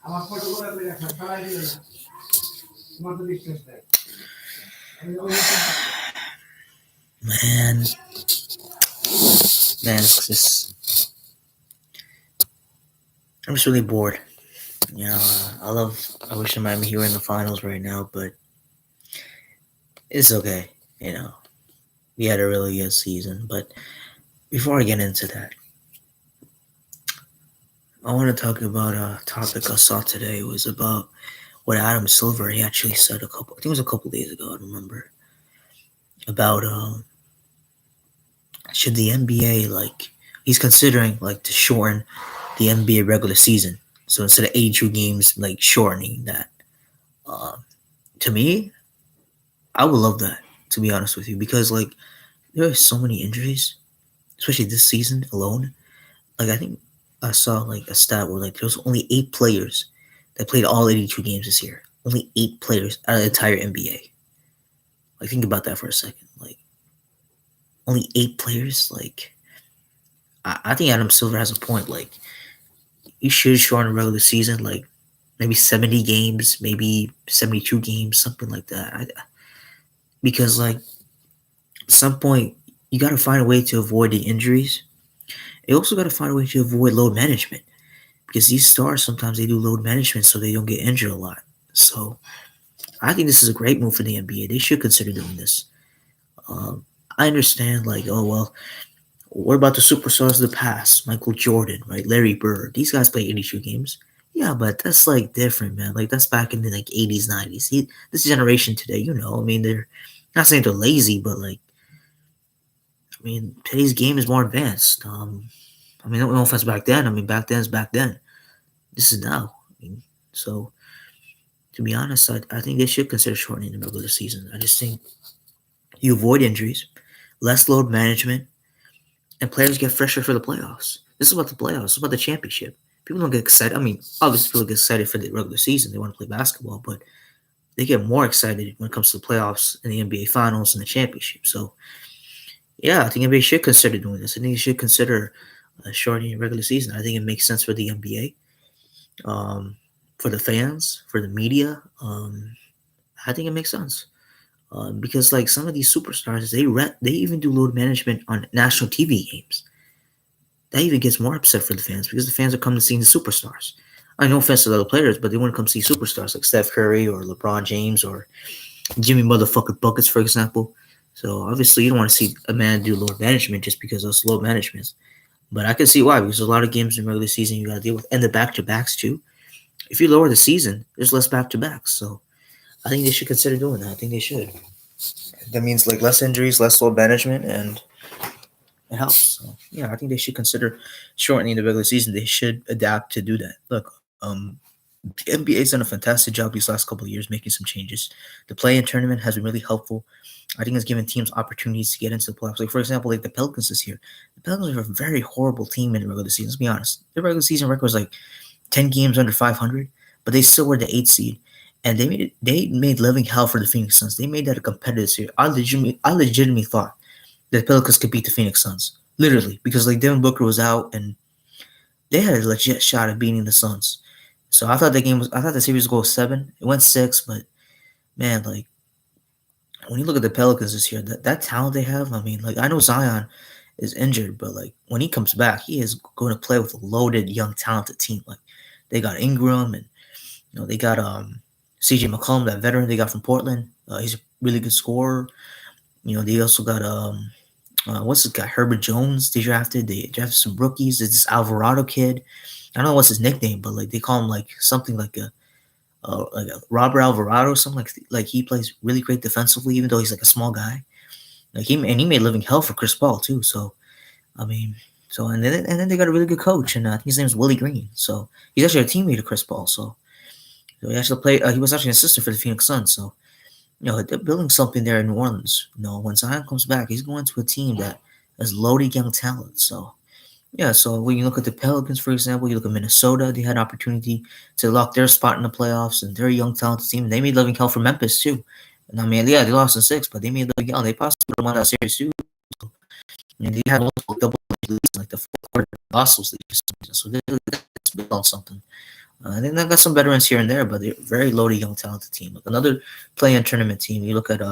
Man, it's just I'm just really bored. I wish Miami were in the finals right now, but it's okay. You know, we had a really good season. But before I get into that, I want to talk about a topic I saw today. It was about what Adam Silver he actually said I think it was a couple days ago. I don't remember about should the NBA he's considering to shorten the NBA regular season. So instead of 82 games, shortening that. Um, to me, I would love that, to be honest with you, because there are so many injuries, especially this season alone. I think I saw a stat where there was only 8 players that played all 82 games this year. Only 8 players out of the entire NBA. Think about that for a second. Only 8 players. I think Adam Silver has a point. You should shorten the regular season, maybe 70 games, maybe 72 games, something like that. Because at some point you got to find a way to avoid the injuries. You also got to find a way to avoid load management, because these stars sometimes they do load management so they don't get injured a lot. So I think this is a great move for the NBA. They should consider doing this. I understand, oh well, what about the superstars of the past? Michael Jordan, right? Larry Bird. These guys play 82 games. Yeah, but that's different, man. That's back in the 80s, 90s. This generation today, I mean, they're not saying they're lazy, but today's game is more advanced. No offense back then. Back then is back then. This is now. So to be honest, I think they should consider shortening the regular season. I just think you avoid injuries, less load management, and players get fresher for the playoffs. This is about the playoffs. It's about the championship. People don't get excited. Obviously, people get excited for the regular season. They want to play basketball, but they get more excited when it comes to the playoffs and the NBA Finals and the championship. So, yeah, I think NBA should consider doing this. I think they should consider shortening the regular season. I think it makes sense for the NBA, for the fans, for the media. I think it makes sense. Because some of these superstars, they even do load management on national TV games. That even gets more upset for the fans, because the fans are coming to see the superstars. No offense to the other players, but they want to come see superstars like Steph Curry or LeBron James or Jimmy motherfucker Buckets, for example. So obviously you don't want to see a man do load management just because of load management. But I can see why, because there's a lot of games in the regular season you got to deal with, and the back-to-backs too. If you lower the season, there's less back-to-backs. So I think they should consider doing that. I think they should. That means less injuries, less load management, and it helps. So yeah, I think they should consider shortening the regular season. They should adapt to do that. Look, the NBA's done a fantastic job these last couple of years making some changes. The play-in tournament has been really helpful. I think it's given teams opportunities to get into the playoffs. For example, the Pelicans this year. The Pelicans are a very horrible team in the regular season. Let's be honest. Their regular season record was 10 games under 500, but they still were the 8th seed. And they made living hell for the Phoenix Suns. They made that a competitive series. I legitimately thought that Pelicans could beat the Phoenix Suns. Literally. Because Devin Booker was out and they had a legit shot at beating the Suns. So I thought the series would go 7. It went 6, but man, when you look at the Pelicans this year, that talent they have, I know Zion is injured, but when he comes back, he is going to play with a loaded, young, talented team. They got Ingram, and they got CJ McCollum, that veteran they got from Portland. He's a really good scorer. They also got what's this guy, Herbert Jones? They drafted some rookies. It's this Alvarado kid. I don't know what's his nickname, but they call him something like a Robert Alvarado, something like he plays really great defensively, even though he's a small guy. He made living hell for Chris Paul too. So and then they got a really good coach, and I think his name is Willie Green. So he's actually a teammate of Chris Paul. So he actually played. He was actually an assistant for the Phoenix Suns. So they're building something there in New Orleans. When Zion comes back, he's going to a team that has loaded young talent. So yeah, so when you look at the Pelicans, for example, you look at Minnesota, they had an opportunity to lock their spot in the playoffs, and they're a young, talented team. They made living hell for Memphis, too. And yeah, they lost in 6, but they made living hell. They possibly would have won that series, too. So, they had multiple double leads, the fourth quarter losses. So they're built on something. I think they got some veterans here and there, but they're very loaded, young, talented team. Like another play-in tournament team. You look at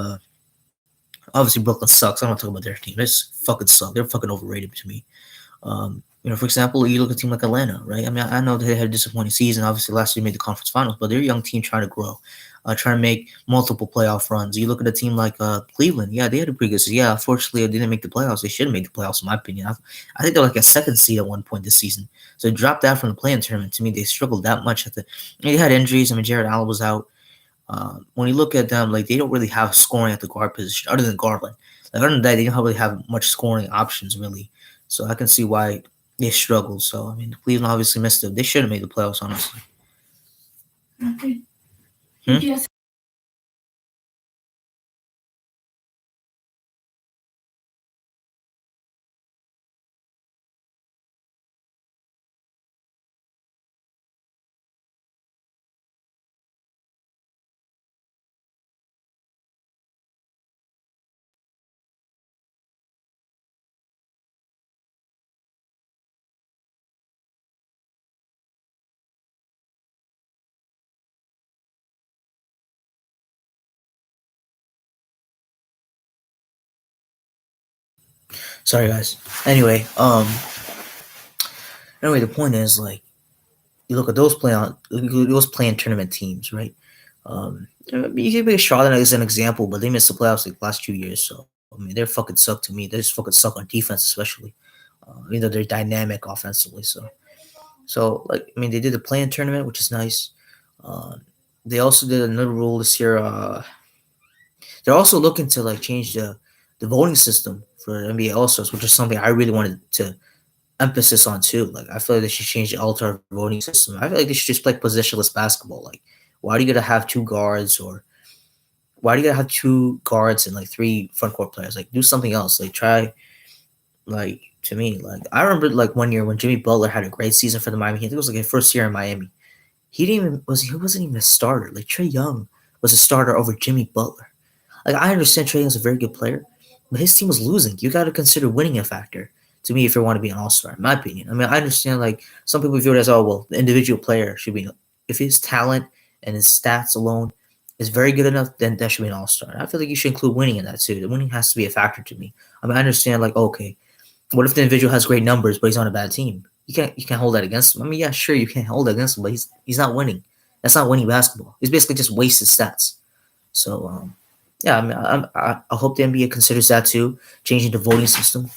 obviously Brooklyn sucks. I don't want to talk about their team. They just fucking suck. They're fucking overrated to me. For example, you look at a team like Atlanta, right? I mean, I know they had a disappointing season. Obviously, last year they made the conference finals, but they're a young team trying to grow, trying to make multiple playoff runs. You look at a team like Cleveland. Yeah, they had a pretty good season. Yeah, unfortunately, they didn't make the playoffs. They should have made the playoffs, in my opinion. I think they're like a second seed at one point this season. So they dropped out from the play-in tournament. To me, they struggled that much at the. They had injuries. I mean, Jared Allen was out. When you look at them, like they don't really have scoring at the guard position other than Garland. Like other than that, they don't really have much scoring options really. So I can see why they struggled. So I mean, Cleveland obviously missed it. They should have made the playoffs, honestly. Hmm? Sorry, guys. Anyway, the point is like you look at those playing tournament teams, right? You can make Charlotte as an example, but they missed the playoffs like last 2 years. So I mean, they're fucking suck to me. They just fucking suck on defense, especially. They're dynamic offensively. So like I mean, they did the playing tournament, which is nice. Uh, they also did another rule this year. They're also looking to like change the voting system for NBA All Stars, which is something I really wanted to emphasis on too. Like I feel like they should change the All-Star voting system. I feel like they should just play positionless basketball. Like why do you gotta have two guards or why do you gotta have two guards and like three front court players? Like do something else. Like try like to me like I remember like one year when Jimmy Butler had a great season for the Miami Heat. I think it was like his first year in Miami. He wasn't even a starter. Like Trey Young was a starter over Jimmy Butler. Like I understand Trey Young's a very good player, but his team was losing. You got to consider winning a factor to me if you want to be an all star. In my opinion, I mean I understand like some people view it as the individual player should be if his talent and his stats alone is very good enough, then that should be an all star. I feel like you should include winning in that too. The winning has to be a factor to me. I mean I understand like okay, what if the individual has great numbers but he's on a bad team? You can't hold that against him. I mean yeah sure you can't hold that against him, but he's not winning. That's not winning basketball. He's basically just wasted stats. So yeah, I mean, I hope the NBA considers that too, changing the voting system.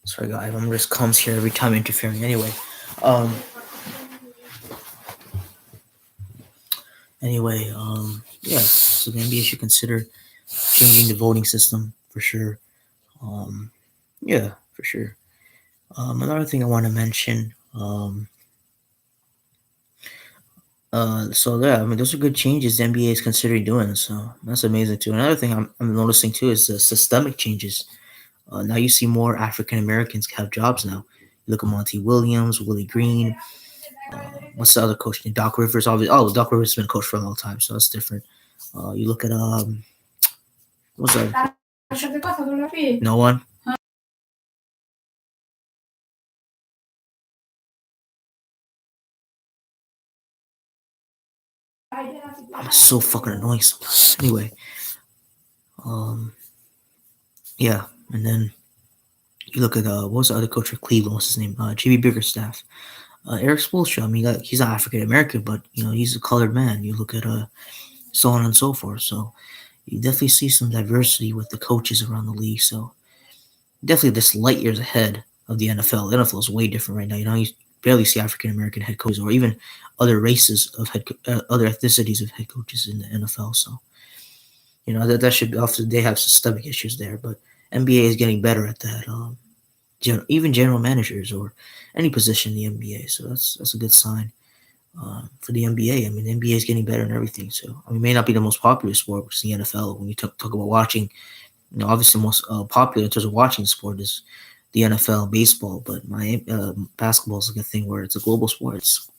Sorry, guys, I'm just comes here every time interfering. Um, yeah. So the NBA should consider changing the voting system for sure. Um, yeah, for sure. Another thing I want to mention. So yeah, I mean those are good changes the NBA is considering doing. So that's amazing too. Another thing I'm noticing too is the systemic changes. Now you see more African Americans have jobs now. You look at Monty Williams, Willie Green. What's the other coach? Doc Rivers. Obviously, oh, Doc Rivers has been a coach for a long time, so that's different. You look at what's that? No one. I'm so fucking annoying sometimes. Anyway, um, yeah, and then you look at what was the other coach for Cleveland? What's his name? JB Biggerstaff. Eric Spoelstra. I mean, he's not African American, but he's a colored man. You look at so on and so forth. So you definitely see some diversity with the coaches around the league. So definitely this light years ahead of the NFL. The NFL is way different right now. You barely see African American head coaches or even other races of other ethnicities of head coaches in the NFL. So that should be often they have systemic issues there, but NBA is getting better at that. Even general managers or any position in the NBA. So that's a good sign for the NBA. I mean, the NBA is getting better and everything. So it may not be the most popular sport, which is the NFL. When you talk about watching, obviously most popular in terms of watching the sport is the NFL, baseball. But my basketball is like a thing where it's a global sport. It's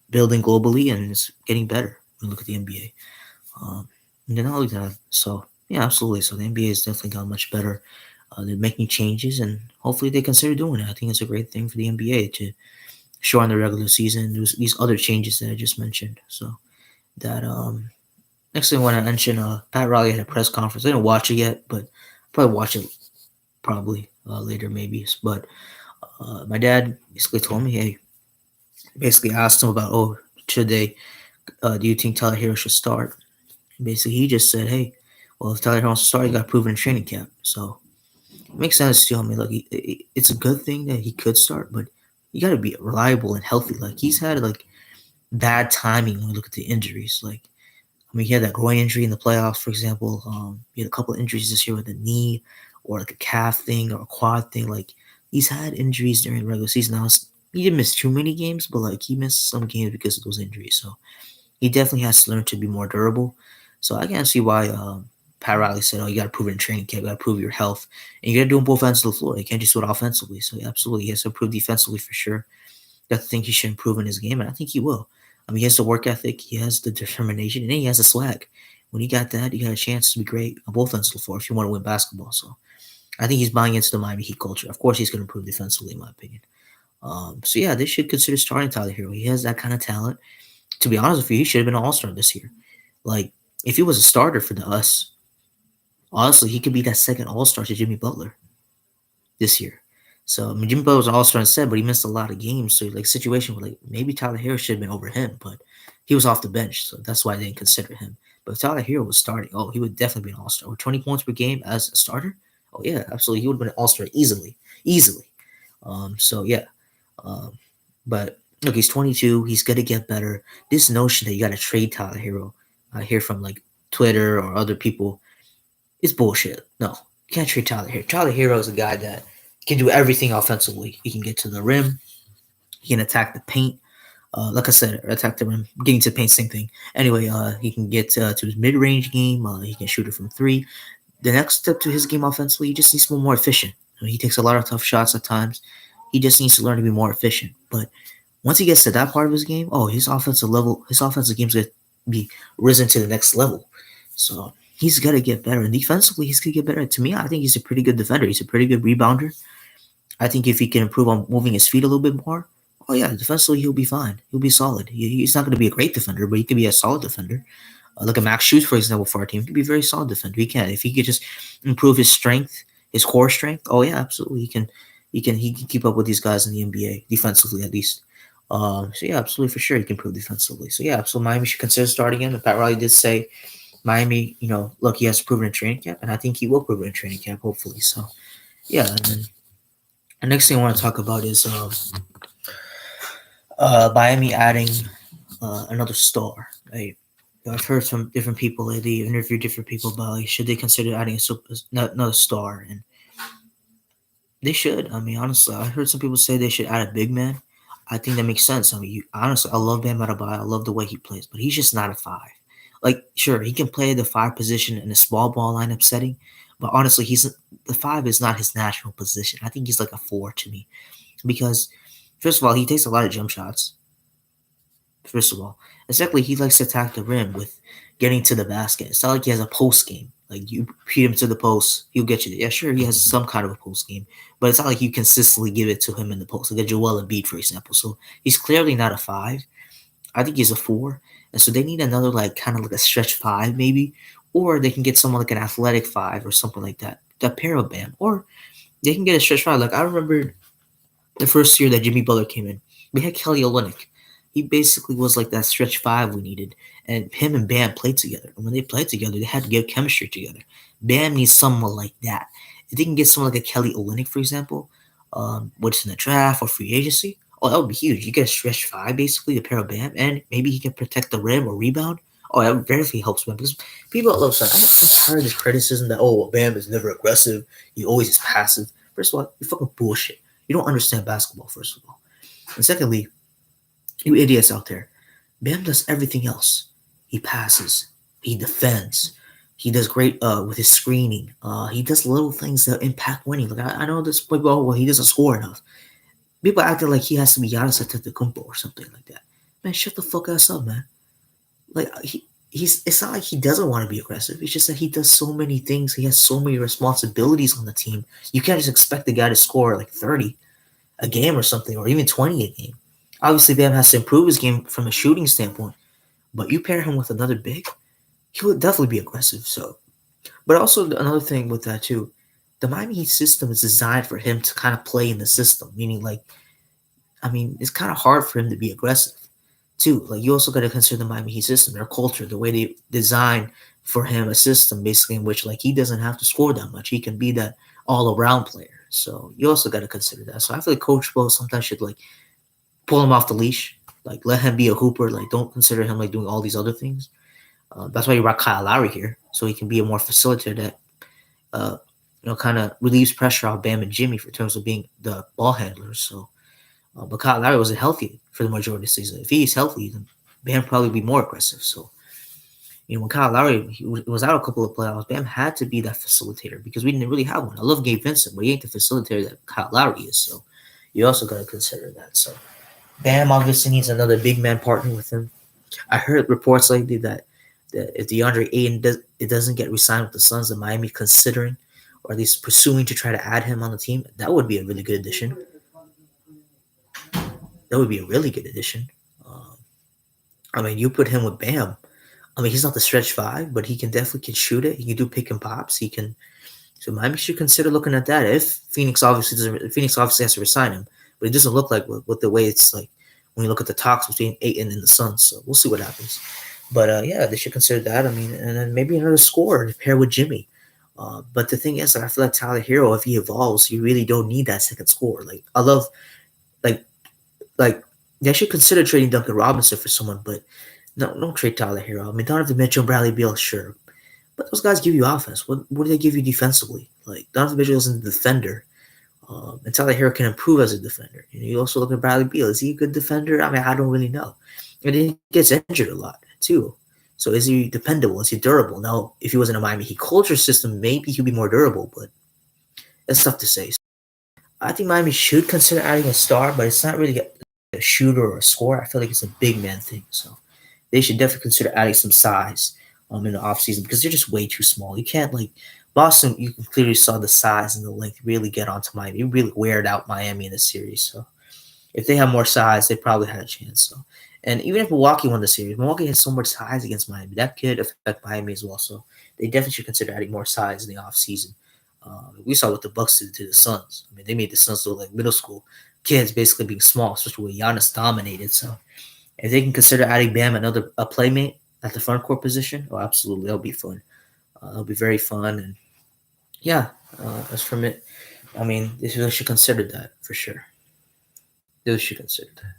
building globally and it's getting better. When you look at the NBA. And then not only that, so yeah, absolutely. So the NBA has definitely got much better. They're making changes, and hopefully they consider doing it. I think it's a great thing for the NBA to shorten the regular season. There's these other changes that I just mentioned. So that next thing I want to mention, Pat Riley had a press conference. I didn't watch it yet, but probably watch it later maybe. But my dad basically told me, hey, basically asked him about, should they? Do you think Tyler Hero should start? Basically, he just said, hey, well, if Tyler Hero wants to start, he got proven in training camp. So it makes sense to me. Like, it's a good thing that he could start, but you got to be reliable and healthy. Like, he's had like bad timing when we look at the injuries. Like, I mean, he had that groin injury in the playoffs, for example. He had a couple of injuries this year with a knee or like a calf thing or a quad thing. Like, he's had injuries during the regular season. Now, he didn't miss too many games, but like he missed some games because of those injuries. So he definitely has to learn to be more durable. So I can't see why Pat Riley said, you got to prove it in training camp. You got to prove your health. And you got to do it both ends of the floor. You can't just do it offensively. So absolutely, he has to improve defensively for sure. I think he should improve in his game, and I think he will. I mean, he has the work ethic, he has the determination, and he has the swag. When you got that, you got a chance to be great on both ends of the floor if you want to win basketball. So I think he's buying into the Miami Heat culture. Of course, he's going to improve defensively, in my opinion. So yeah, they should consider starting Tyler Hero. He has that kind of talent. To be honest with you, he should have been an all-star this year. Like, if he was a starter for us, honestly, he could be that second all-star to Jimmy Butler this year. So, I mean, Jimmy Butler was an all-star instead, but he missed a lot of games. So, like, situation where, like, maybe Tyler Hero should have been over him, but he was off the bench, so that's why they didn't consider him. But if Tyler Hero was starting, he would definitely be an all-star. With 20 points per game as a starter, yeah, absolutely. He would have been an all-star easily. So, yeah. But, look, he's 22. He's going to get better. This notion that you got to trade Tyler Hero, I hear from, like, Twitter or other people, it's bullshit. No, you can't trade Tyler Hero. Tyler Hero is a guy that can do everything offensively. He can get to the rim. He can attack the paint. Like I said, attack the rim. Getting to the paint, same thing. Anyway, he can get to his mid-range game. He can shoot it from three. The next step to his game offensively, he just needs to be more efficient. He takes a lot of tough shots at times. He just needs to learn to be more efficient. But once he gets to that part of his game, his offensive game's going to be risen to the next level. So he's got to get better. And defensively, he's going to get better. To me, I think he's a pretty good defender. He's a pretty good rebounder. I think if he can improve on moving his feet a little bit more, defensively he'll be fine. He'll be solid. He's not going to be a great defender, but he can be a solid defender. Look at Max Schutz, for example, for our team. He can be a very solid defender. He can. If he could just improve his strength, his core strength, absolutely. He can keep up with these guys in the NBA, defensively at least. So yeah, absolutely, for sure, he can improve defensively. So yeah, so Miami should consider starting him. And Pat Riley did say Miami, look, he has to prove it in training camp, and I think he will prove it in training camp, hopefully. So yeah, and then the next thing I want to talk about is Miami adding another star. Right? I've heard from different people lately, interviewed different people about like, should they consider adding another star, and they should. I mean, honestly, I heard some people say they should add a big man. I think that makes sense. I mean, honestly, I love Bam Adebayo. I love the way he plays, but he's just not a five. Like, sure, he can play the five position in a small ball lineup setting, but honestly, the five is not his natural position. I think he's like a four to me. because first of all, he takes a lot of jump shots. First of all, and secondly, he likes to attack the rim with getting to the basket. It's not like he has a post game. Like you feed him to the post, he'll get you. Yeah, sure, he has some kind of a post game, but it's not like you consistently give it to him in the post. Like a Joel Embiid, for example. So he's clearly not a five. I think he's a four, and so they need another like kind of like a stretch five maybe, or they can get someone like an athletic five or something like that. That pair of Bam, or they can get a stretch five. Like I remember the first year that Jimmy Butler came in, we had Kelly Olynyk. He basically was like that stretch five we needed, and him and Bam played together. And when they played together, they had to get chemistry together. Bam needs someone like that. If they can get someone like a Kelly Olynyk, for example, what's in the draft or free agency, oh, that would be huge. You get a stretch five, basically, a pair of Bam, and maybe he can protect the rim or rebound. Oh, that very helps Bam because people love saying, I'm tired of this criticism that, oh, Bam is never aggressive. He always is passive. First of all, you fucking bullshit. You don't understand basketball, first of all. And secondly, you idiots out there, Bam does everything else. He passes, he defends, he does great with his screening. He does little things that impact winning. Like I know this people, oh, well, he doesn't score enough. People acting like he has to be Giannis Antetokounmpo or something like that. Man, shut the fuck ass up, man. Like he's it's not like he doesn't want to be aggressive. It's just that he does so many things. He has so many responsibilities on the team. You can't just expect the guy to score like 30 a game or something, or even 20 a game. Obviously, Bam has to improve his game from a shooting standpoint, but you pair him with another big, he would definitely be aggressive. So, but also another thing with that too, the Miami Heat system is designed for him to kind of play in the system, meaning like, I mean, it's kind of hard for him to be aggressive too. Like you also got to consider the Miami Heat system, their culture, the way they design for him a system basically in which like he doesn't have to score that much. He can be that all around player. So you also got to consider that. So I feel like Coach Bo sometimes should like pull him off the leash, like let him be a hooper. Like don't consider him like doing all these other things. That's why you brought Kyle Lowry here, so he can be a more facilitator that kind of relieves pressure off Bam and Jimmy for terms of being the ball handlers. So, but Kyle Lowry wasn't healthy for the majority of the season. If he's healthy, then Bam probably be more aggressive. So, when Kyle Lowry was out a couple of playoffs, Bam had to be that facilitator because we didn't really have one. I love Gabe Vincent, but he ain't the facilitator that Kyle Lowry is. So, you also got to consider that. So, Bam obviously needs another big man partner with him. I heard reports lately that if DeAndre Ayton doesn't get re-signed with the Suns, that Miami considering or at least pursuing to try to add him on the team, that would be a really good addition. That would be a really good addition. I mean, you put him with Bam. I mean, he's not the stretch five, but he can definitely shoot it. He can do pick and pops. He can. So Miami should consider looking at that. If Phoenix obviously has to resign him, but it doesn't look like with the way it's like when you look at the talks between Ayton and the Suns. So we'll see what happens. But yeah, they should consider that. I mean, and then maybe another scorer to pair with Jimmy. But the thing is, like, I feel like Tyler Hero, if he evolves, you really don't need that second scorer. Like I love, like, like they should consider trading Duncan Robinson for someone, but no, don't trade Tyler Hero. I mean, Donovan Mitchell, Bradley Beal, sure, but those guys give you offense. What do they give you defensively? Like Donovan Mitchell isn't a defender. And Tyler Hero can improve as a defender. You also look at Bradley Beal. Is he a good defender? I mean, I don't really know. And he gets injured a lot too. So is he dependable? Is he durable? Now, if he was in a Miami Heat culture system, maybe he'd be more durable, but it's tough to say. So I think Miami should consider adding a star, but it's not really a shooter or a scorer. I feel like it's a big man thing. So they should definitely consider adding some size in the offseason because they're just way too small. You can't like Boston, you clearly saw the size and the length really get onto Miami. It really weared out Miami in the series. So if they had more size, they probably had a chance. So, and even if Milwaukee won the series, Milwaukee has so much size against Miami. That could affect Miami as well. So they definitely should consider adding more size in the offseason. We saw what the Bucks did to the Suns. I mean, they made the Suns look like middle school kids, basically being small, especially when Giannis dominated. So if they can consider adding Bam a playmate at the front court position, oh, absolutely, that'll be fun. It'll be very fun, and yeah, as from it, I mean, they should consider that for sure. They should consider that.